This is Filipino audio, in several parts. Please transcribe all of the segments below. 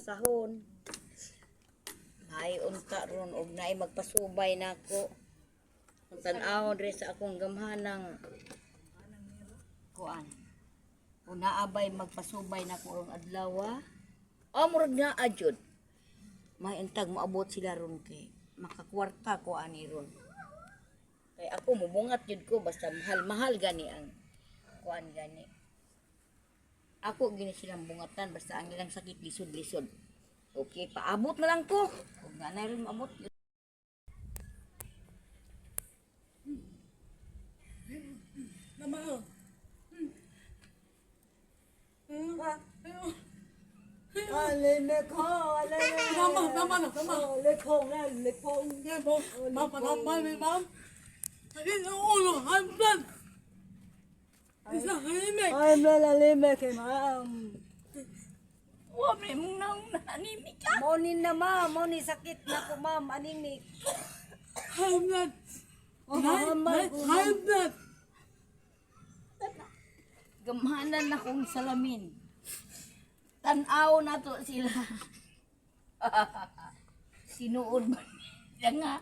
sahon. Ay unta ron og naay magpasubay nako. Ang tan-aw diri sa akong gamhanang kuan. Kung naabay magpasubay nako rong adlaw. Murag na ajud. May intag moabot sila ron kay makakwarta ko ani ron. Kay ako mubungat jud ko basta mahal-mahal gani ang kuan gani. Ako gini silang bungatan basta ang ilang sakit lisod-lisod. Okay, paabot na lang ko. Kung ganay rin maabot. Mama. Wabre mong nang animic ka. Monin na ma'am, monin sakit na ko ma'am, anemic. Gamahanan na kong salamin. Tanaw na to sila. Sinuod ba nila nga?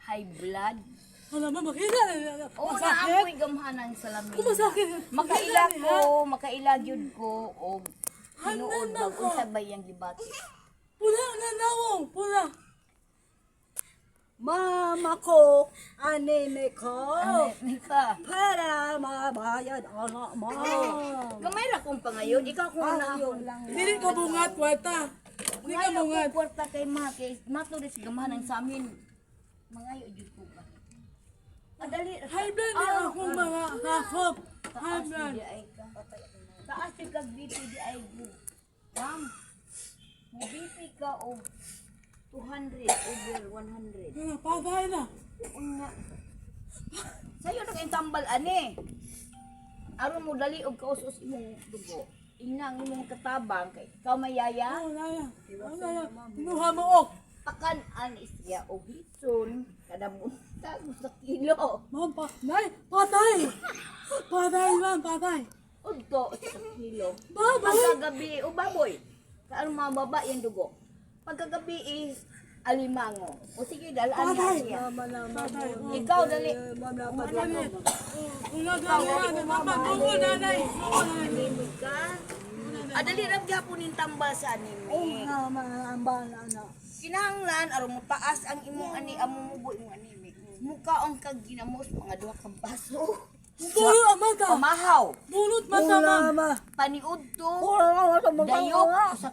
High blood. Alam mo, makita na. Oo na ako'y gamahanan salamin. Masakit. Makaila jud ko og sinuod ba kung sabay ang gibati. Pula na nawong, pula. Mama ko, anemic ko. Ano ka? Para mabayad anak mo. Gamay ra kong pangayon, ikaw kung Ayun nahon. lang. Dili ka bungat, kwarta. Dili ka Ngayon bungat. ko kwarta kay ma, kay matulis gamahanan sa amin. Mangayo jud ko ba. Madali. High blood na akong mga kakop. High Taas blood. di ay ka. Taas yung kag BP di ay good. Ma'am, mo BP ka o 200 over 100. Patay na. Una. Sa'yo na kayong tambal, ani. Aron mo dali og kausos imong dugo. Inang imong katabang kay ikaw mayaya. Naya. Inuha mo ok. Pakan anis ya og hison kada buntag sa kilo. Ma'am, patay. Patay, ma'am, patay. Udto sa kilo. Baboy. Pagkagabi o baboy. Kaano mababa yung dugo. Pagkagabi is alimango. O sige, dalaan niya siya. Ikaw dali. Anemic ka. Dali ram gyapon ning tambal sa anemic. Kinahanglan aron mo taas ang imong ani among mubo imong anemic. Mukha ang kag ginamos mga duha ka baso. Puro amata. Pamahaw. Pulot mata, ma'am. Paniudto. Wala, Dayok sa